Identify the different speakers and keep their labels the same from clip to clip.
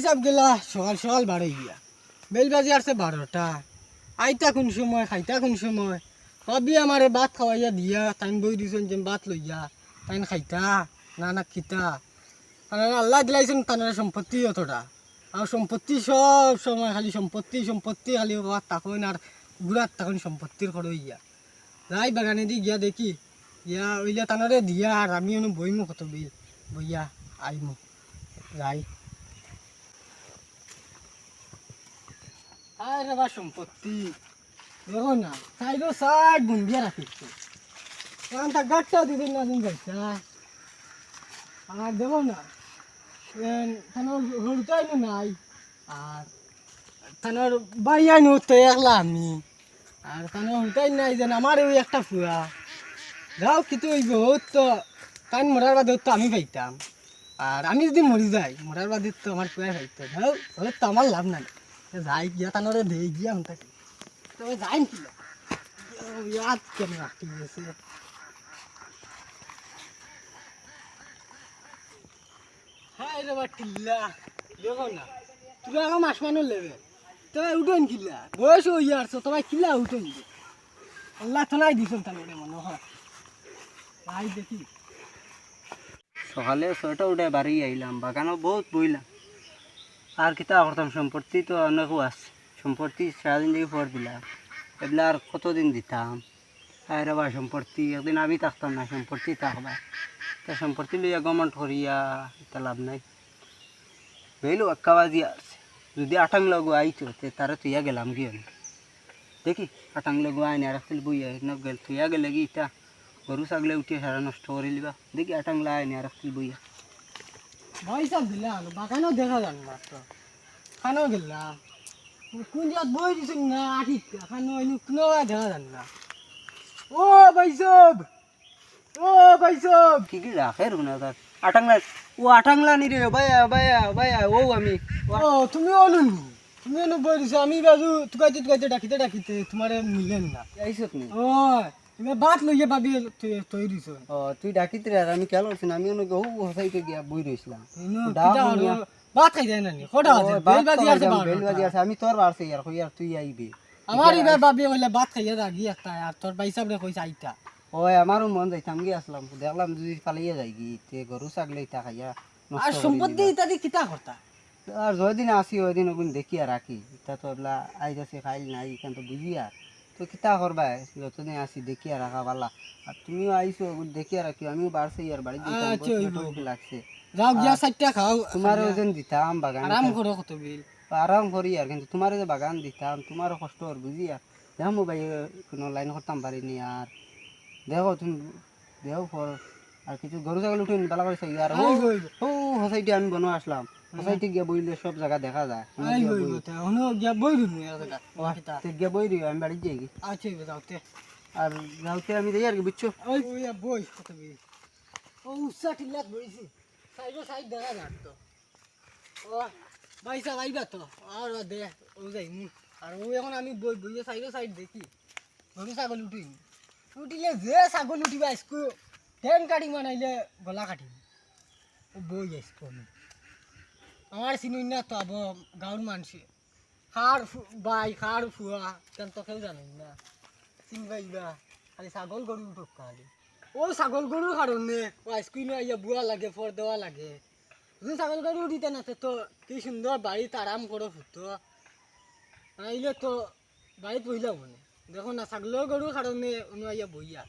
Speaker 1: সাহেব গেলা সকাল সকাল বাড়ি গিয়া বেল বাজি আসছে 12টা। আইতা কোন সময় খাইতা কোন সময় ভাবি আমারে ভাত খাওয়াইয়া দিয়া টাইম বই দিছেন যে ভাত লইয়া তাইন খাইতা না খিতা আল্লাহ দিলাইছেন তানার সম্পত্তি অতটা আর সম্পত্তি সব সময় খালি সম্পত্তি খালি তখন আর গুড়াত তখন সম্পত্তির খড় গিয়া যাই বাগানে দি গিয়া দেখি গিয়া ওইলা তানারে দিয়া আর আমি বইমু কত বিল বইয়া আইমু যাই আর আবার সম্পত্তি দেখো না সাইডও সাইড বন্দিয়া রাখিছে কারণ তা গাছটাও দিবেন না দিন যাইছা আর দেখো না থানোর হরুটাই নাই আর থানোর বাইয়াই নতে একলা আমি আর থানোর হরুটাই নাই যেন আমার ওই একটা ফুয়া যাও কিন্তু ওই বহুত তো টাইম মরার বাদে তো আমি পাইতাম আর আমি যদি মরি যাই মরার বাদে তো আমার ফুয়াই পাইতো যাও তাহলে তো আমার লাভ নাই যাই গিয়া তানোরে দিয়ে গিয়া আমি থাকি তবে যাই কি ইয়াদ কেন রাখতে গেছে হ্যাঁ রে বাটিল্লা দেখো না তুই এখন মাস মানুষ লেবে তবে উঠোন কিল্লা বয়স হইয়া আসছো তোমায় কিল্লা উঠোন দে আল্লাহ তো নাই দিছ তাহলে মনে হয় ভাই দেখি
Speaker 2: সকালে 6টা উঠে বাড়ি আইলাম বাগানও বহুত বইলাম আর কিতা করতাম সম্পত্তি তো অনেকও আছে সম্পত্তি সারাদিন থেকে পর দিলাম এগুলা আর কতদিন দিতাম আর আবার সম্পত্তি একদিন আমি থাকতাম না সম্পত্তি থাকবা তা সম্পত্তি লইয়া গভর্নমেন্ট করিয়া এটা লাভ নাই বেইলো 1 বাজি আছে যদি আটাং লগু আইতো তে তারা তুইয়া গেলাম গিয়ে দেখি আটাং লগু আইনে আর আসছিল বইয়া গেল তুইয়া গেলে কি ইটা গরু ছাগলে উঠিয়ে সারা নষ্ট করে লিবা দেখি আটাংলা আইনে আর আসছিল বইয়া
Speaker 1: ভাই সব দিলাম বাগানও দেখা যান মাত্র খানো গেলাম কোন জাত বই দিছেন না আঠিক খানো এনে কোনো দেখা যান না ও ভাইসব
Speaker 2: কি কি রাখে রুনা তার আটাংলা ও আটাংলা নি রে ভাইয়া ও আমি
Speaker 1: ও তুমি অনুন তুমি অনু বই দিছো আমি বাজু তুকাইতে ডাকিতে তোমারে মিলেন না
Speaker 2: আইছত নি
Speaker 1: ও তুমি বাত লইয়ে ভাবি তৈ দিছো
Speaker 2: ও তুই ডাকিত রে আর আমি খেয়াল করছি না আমি অনু ও হসাইতে গিয়া বই রইছিলাম
Speaker 1: বাত খাই যায় না নি কোটা আছে বেল বাজি আছে
Speaker 2: আমি তোর বারছে ইয়ার কই আর তুই আইবি
Speaker 1: আমার ইবার ভাবি হইলে বাত খাইয়া রাগি একটা আর তোর ভাই সাহেব রে কইছে আইতা
Speaker 2: ওই আমারও মন যাইতাম গিয়ে আসলাম দেখলাম যদি পালিয়ে যাই গি তে গরু ছাগলে ইটা খাইয়া
Speaker 1: আর সম্পত্তি ইত্যাদি কিতা করতা
Speaker 2: আর যদিন আসি ওই দিন ওগুন দেখি আর রাখি ইটা তো এগুলা আইতাছে খাইল নাই এখান তো বুঝি আর তো কিতা করবা যতদিন আসি দেখি আর রাখা পারলা আর তুমিও আইসো ওগুন দেখি আর রাখি আমিও বাড়ছে ইয়ার বাড়ি লাগছে
Speaker 1: যাও গিয়া সাইটটা খাও
Speaker 2: তোমার ওজন দিতাম বাগান
Speaker 1: আরাম করো কত বিল
Speaker 2: আরাম করি আর কিন্তু তোমার যে বাগান দিতাম তোমারও কষ্ট আর বুঝি আর দেখো মোবাইল কোনো লাইন করতাম পারিনি আর দেখো তুমি দেখো ফর আর কিছু গরু ছাগল উঠে বেলা করে চাই আর ও হোসাইটি আমি বনো আসলাম হোসাইটি গিয়া বইলে সব জায়গা দেখা যায়
Speaker 1: গিয়া বই
Speaker 2: গিয়া বই দিও আমি বাড়ি যাই
Speaker 1: আচ্ছা যাওতে
Speaker 2: আর যাওতে আমি যাই আর কি বুঝছো
Speaker 1: বই কত বিল ও উৎসাহ ঠিল্লাত বইছি সাইড দেখা যাক তো ও ভাই সাহেব আইবা তো আর দে ও যাই আর ও এখন আমি বইয়ে সাইড দেখি গরু ছাগল উঠিলে যে ছাগল উঠিবা আইসকো ঠেং কাটি মানাইলে গলা কাটিম বই আইসকো আমি আমার চিনুই না তো আব গাঁৱৰ মানুষে খার বাই খার ফুয়া তেন তো কেউ জানেন না চিনবাইবা খালি ছাগল গরু উঠক খালি ও ছাগল গরুর কারণে ও আইসকো আইয়া বুয়া লাগে ফর দেওয়া লাগে যদি ছাগল গরু উঠিতে না তো কি সুন্দর বাড়িতে আরাম করো ফুটো আইলে তো বাড়িত বহিলা মনে দেখো না ছাগলের গরুর কারণে আইয়া বইয়া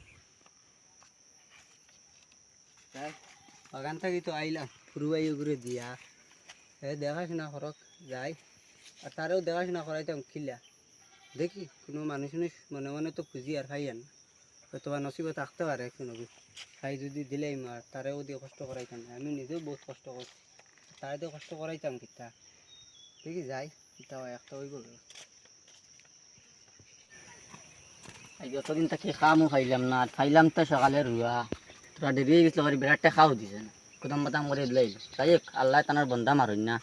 Speaker 2: বাগান থাকি তো আইলাম ফুরুবাই ঘুরে দিয়া দেখাশোনা করক যাই আর তারেও দেখাশোনা করাইতাম খিলা দেখি কোনো মানুষ মনে মনে তো খুঁজি আর খাই আন তোমার নসিবে থাকতে পারে কোনো খাই যদি দিলেই আর তারেও দিয়ে কষ্ট করাইতাম আমি নিজেও বহুত কষ্ট করছি তারে দিয়ে কষ্ট করাইতাম কিতা দেখি যাই কিতা একটা হইব
Speaker 3: যতদিন তাকে খামও খাইলাম না খাইলাম তো সকালে রুয়া তোরা দেরি হয়ে গেছিল বিরাটটা খাও দিছে না কুদাম বাদাম করে দিলাই যাই হোক আল্লাহ তানার বন্ধা মারুন না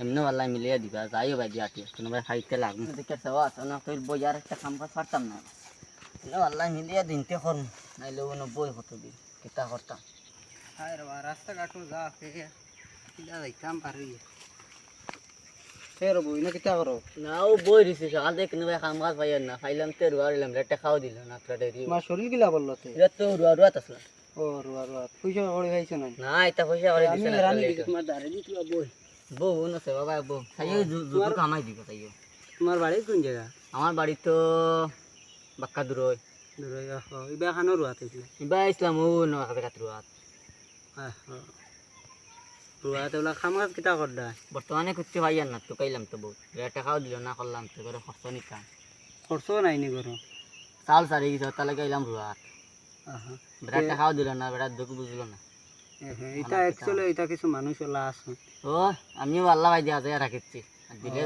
Speaker 3: এমনিও আল্লাহ মিলিয়ে দিবা যাইও ভাই আটি কোনো ভাই খাইতে লাগবে দেখে সেবা আছে না তোর বই আর একটা কাম কাজ পারতাম না আল্লাহ মিলিয়ে দিনতে করুন নাইলে কোনো বই হতো দিন কিতা করতাম
Speaker 2: রাস্তাঘাটও যা যাইতাম পারি ফের বই না কিতা করো
Speaker 3: না ও বই দিছে সকাল থেকে কোনো কাম কাজ পাইয়ার না খাইলাম তো রুয়া রইলাম রেটে খাওয়া দিল না তোরা দেরি
Speaker 2: তোমার শরীর গিলা বললো তে
Speaker 3: এটা তো রুয়া রুয়া আসলো
Speaker 2: ও রুয়া রুয়া পয়সা করে খাইছো না
Speaker 3: না এটা পয়সা করে
Speaker 2: আমি
Speaker 3: দিছে না
Speaker 2: রানি দিছি তোমার দাঁড়ে দিছি বই
Speaker 3: বউ না সে বাবা বউ খাইয়ে জুজুর কামাই দিব তাইও
Speaker 2: তোমার বাড়ি কোন জায়গা
Speaker 3: আমার বাড়ি তো বাক্কা দূর হয়
Speaker 2: ইবা খানো রুয়া থাকলে
Speaker 3: ইবা ইসলাম ও নয় কাছে রুয়াত
Speaker 2: রুয়া তোলা খাম কাজ কিতা করদা
Speaker 3: বর্তমানে করতে পাইয়ার না তো খাইলাম তো বউ রেটে খাওয়া দিল না করলাম তো করে খরচ নিতাম
Speaker 2: খরচ নাই নি করো
Speaker 3: চাল সারি গেছে তাহলে গাইলাম রুয়াত বেটাটা খাওয়া দিল না বেটার দুঃখ বুঝলো না
Speaker 2: এটা অ্যাকচুয়ালি এটা কিছু মানুষ ওলা আছে
Speaker 3: ও আমিও আল্লাহ ভাই দিয়া যায় রাখিছি দিলে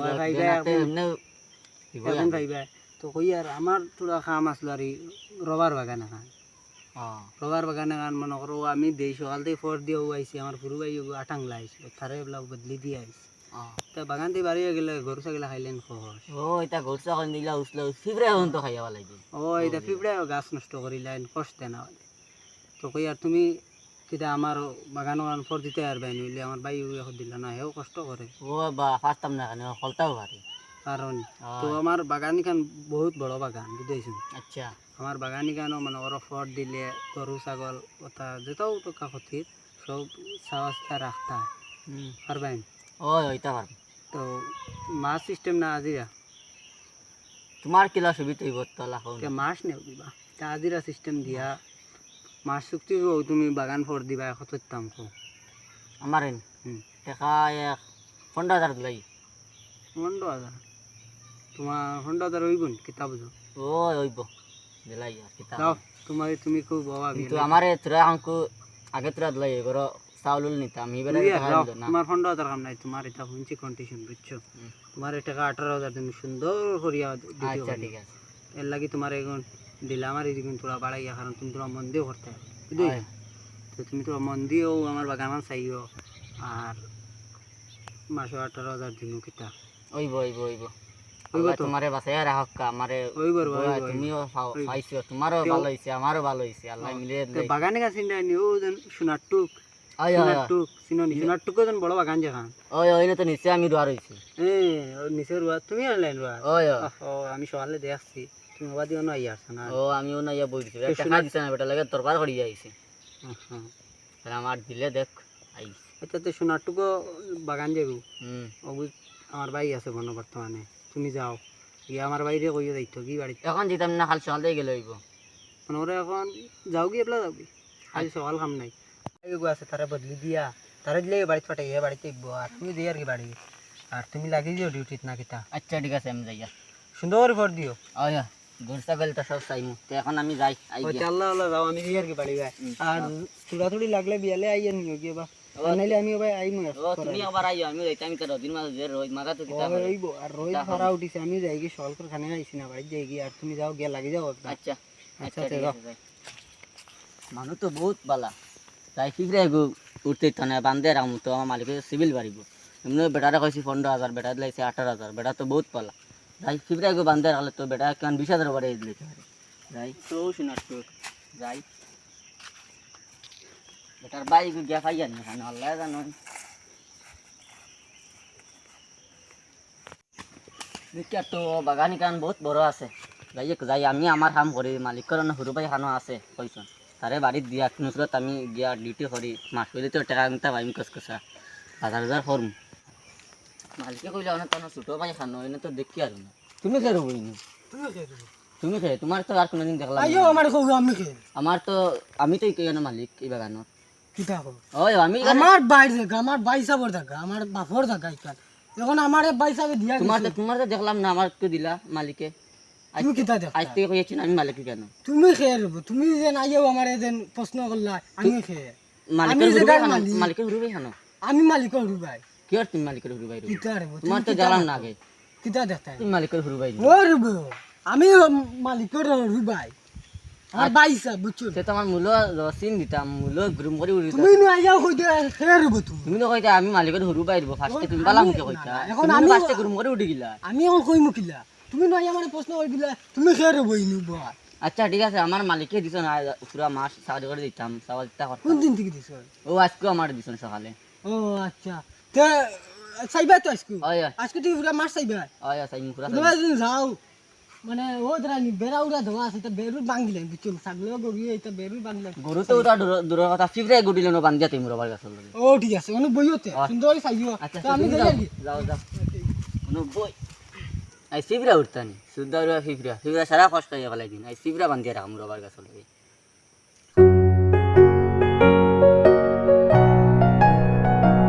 Speaker 2: এখন খাইবা তো কই আর আমার তোরা খাম আসলো আর রবার বাগান এখন রবার বাগান এখন মনে করো আমি দেই সকাল থেকে ফোর দিয়ে আইছি আমার পুরু ভাই আটাংলা আইছিল তারে এগুলা বদলি দিয়ে আইছি তা বাগান দিয়ে বাড়ি গেলে গরু ছাগলা খাইলেন খহস
Speaker 3: ও এটা ঘরসা করে দিলা উসলে ফিবরে এখন তো খাইয়া লাগে
Speaker 2: ও এটা পিঁপড়ে গাছ নষ্ট করিলেন কষ্ট না তো কই আর তুমি কিটা আমার বাগান ফোর দিতে আর ভাই নইলে আমার ভাই এখন দিল না হেও কষ্ট করে
Speaker 3: ও বা পারতাম না কেন ফলটাও পারি
Speaker 2: কারণ তো আমার বাগানিখান বহুত বড় বাগান বুঝেছি
Speaker 3: আচ্ছা
Speaker 2: আমার বাগানিখানও মনে করো ফট দিলে গরু ছাগল কথা যেটাও টকা ক্ষতির সব চাওয়া রাখতা পারবেন
Speaker 3: ও ওইটা পারবো
Speaker 2: তো মাছ সিস্টেম না আজিরা
Speaker 3: তোমার কিলা সুবিধা হইব তলা খাও
Speaker 2: মাছ নেও দিবা তা আজিরা সিস্টেম দিয়া মাছ চুক্তি তুমি বাগান ফট দিবা কত দাম কো
Speaker 3: আমার টেকা 15,000 দিলাই
Speaker 2: 15,000 তোমার 15,000 হইব কিতা বুঝো
Speaker 3: ও হইব দিলাই আর কিতা
Speaker 2: যাও তোমার তুমি খুব বাবা
Speaker 3: কিন্তু আমারে তোরা আমাকে আগে তোরা দিলাই এগুলো চাউল নিতাম এবারে
Speaker 2: তোমার 15,000 কাম নাই তোমার এটা হুঁচি কন্ডিশন বুঝছো তোমার টাকা 18,000 তুমি সুন্দর করিয়া দিতে
Speaker 3: আচ্ছা ঠিক আছে
Speaker 2: এর লাগি তোমার এখন দিলাম আর এদিকে তোরা বাড়াইয়া কারণ তুমি তোরা মন দিয়েও করতে বুঝলি তো তুমি তোরা মন দিয়েও আমার বাগান চাইও আর মাসে 18,000 দিন কিতা
Speaker 3: ওইব ওইব ওইব ওইব তোমারে বাসায় রাখক আমারে
Speaker 2: ওইব
Speaker 3: তুমিও পাইছো তোমারও ভালো হইছে আমারও ভালো হইছে আল্লাহ মিলিয়ে দিলে
Speaker 2: বাগানে গাছ নিও যেন সোনারটুক সোনারটুকও যেন বড় বাগান যেখান
Speaker 3: ওই ওই তো নিচে আমি রুয়া রইছি
Speaker 2: নিচে রুয়া তুমি আনলেন রুয়া
Speaker 3: ওই
Speaker 2: আমি সকালে দেখছি তুমি বাবা দিও না আইয়াছ না
Speaker 3: ও আমিও না ইয়া বই দিছি টাকা দিছে না বেটা লাগে তরবার করি যাইছে তাহলে আমার দিলে দেখ আইছে
Speaker 2: আচ্ছা তো সোনারটুকু বাগান যাবো আমার ভাই আছে বর্ণ বর্তমানে তুমি যাও গিয়ে আমার বাইরে কইয়া যাইতো কি বাড়িতে
Speaker 3: এখন যেতাম না কাল সকাল থেকে গেলে হইব
Speaker 2: মানে ওরা এখন যাও কি এবলা যাবি আজ সকাল কাম নাই আছে তারা বদলি দিয়া তারা দিলে বাড়িতে পাঠাই বাড়িতে আর তুমি দিয়ে আর কি বাড়ি আর তুমি লাগিয়ে দিও ডিউটিত না কিতা
Speaker 3: আচ্ছা ঠিক আছে আমি যাইয়া
Speaker 2: সুন্দর ভর দিও
Speaker 3: ওয়া গরু ছাগলটা সব চাইমু তো এখন আমি যাই
Speaker 2: আল্লাহ আল্লাহ যাও আমি দিয়ে আর কি বাড়ি আর থোড়াথুড়ি লাগলে বিয়ালে আইয়া নিও কি বা নাইলে আমি ভাই আইমু
Speaker 3: ও তুমি আবার আইও আমি যাইতে আমি তো দিন মাস যে রোজ মাগা তো কিতা
Speaker 2: রইব আর রোজ ভাড়া উঠিছে আমি যাই কি সকাল করে খানে আইছি না বাড়ি যাই কি আর তুমি যাও গিয়া লাগি যাও
Speaker 3: আচ্ছা
Speaker 2: আচ্ছা
Speaker 3: মানুষ তো বহুত বালা তাই ফিরে উঠতে থানে বান্ধে রাম তো আমার মালিক সিভিল বাড়িব এমনি বেটারে কইছি 15,000 বেটা দিলাইছে 18,000 বেটা তো বহুত পালা তাই ফিরে বান্ধে রাখলে তো বেটা কেন 20,000 বাড়ে দিতে পারে যাই তো শোনার তো যাই বেটার বাইক গিয়া পাইয়ান না কেন আল্লাহ জানো দেখিয়া তো বাগানি কান বহুত বড় আছে যাই আমি আমার কাম করি মালিকের সরু ভাই খানো আছে কইসন তারে বাড়িত দিয়া নুসরত আমি গিয়া ডিউটি করি মাস হইলে তো টাকা নিতে পাইম কসকসা 5,000 করম মালিকে কইলে অনেক কোনো ছোটো ভাই খানো এনে তো দেখি আর না তুমি খেয়ে রবই নি তুমি খেয়ে তোমার তো আর কোনোদিন দেখলাম আমার তো আমি তো কেন মালিক এই বাগানোর ওই আমি
Speaker 1: আমার বাইর জায়গা আমার বাইসাবর জায়গা আমার বাপর জায়গা ইকান এখন আমার বাইসাবে দিয়া
Speaker 3: তোমার তো দেখলাম না আমার তো দিলা মালিকে
Speaker 1: তুমি কিতা দেখ
Speaker 3: আজ থেকে কইছি আমি মালিক কেন
Speaker 1: তুমি খেয়ে রব তুমি যে নাইও আমার যেন প্রশ্ন করলা আমি খেয়ে
Speaker 3: মালিকের হুরু ভাই খানো
Speaker 1: আমি মালিকের হুরু ভাই
Speaker 3: কি আর তুমি মালিকের হুরু ভাই
Speaker 1: কিতা রে
Speaker 3: তোমার তো দেখলাম না আগে
Speaker 1: কিতা দেখতা
Speaker 3: তুমি মালিকের হুরু ভাই
Speaker 1: ও রব আমি মালিকের হুরু ভাই আর বাইসা বুঝছো
Speaker 3: সে তো আমার মূল্য রসিন দিতাম মূল্য গ্রুম করে উড়ি
Speaker 1: তুমি নাইও কইতে খেয়ে রব
Speaker 3: তুমি তো কইতা আমি মালিকের হুরু ভাই রব ফার্স্টে তুমি বালা মুখে কইতা এখন আমি ফার্স্টে গ্রুম করে উড়ি গিলা
Speaker 1: আমি এখন কইমু কিলা তুমি নাই আমার প্রশ্ন কই দিলা তুমি খেয়ে রব ইনু বাবা
Speaker 3: আচ্ছা ঠিক আছে আমার মালিকে দিছ না পুরা মাস সাহায্য করে দিতাম সাওয়াল দিতা
Speaker 1: কোন দিন থেকে দিছ
Speaker 3: ও আজকে আমার দিছ সকালে
Speaker 1: ও আচ্ছা তে চাইবা তো আজকে
Speaker 3: হয়
Speaker 1: আজকে তুই পুরা মাছ চাইবা
Speaker 3: হয় চাই পুরা
Speaker 1: তোমরা যদি যাও মানে ও ধরানি বেড়া উড়া ধোয়া আছে তা বেরুর বাঙ্গিলেন বুঝছো ছাগলেও গরু এটা বেরুর বাঙ্গিলেন
Speaker 3: গরু তো ওটা দূরের কথা ফিফরাই গুডিল নো বান্ধিয়া তুই মুরবার গাছ লগে
Speaker 1: ও ঠিক আছে মানে বইতে সুন্দর চাইও
Speaker 3: আচ্ছা
Speaker 1: তো আমি যাই আর কি
Speaker 3: যাও যাও নো বই আই ফিফরা উঠতানি সুদ্দা ফিফরা সারা কষ্ট খাইয়া ফেলাই দিন আই ফিফরা বান্ধিয়া রাখ মুরবার গাছ লগে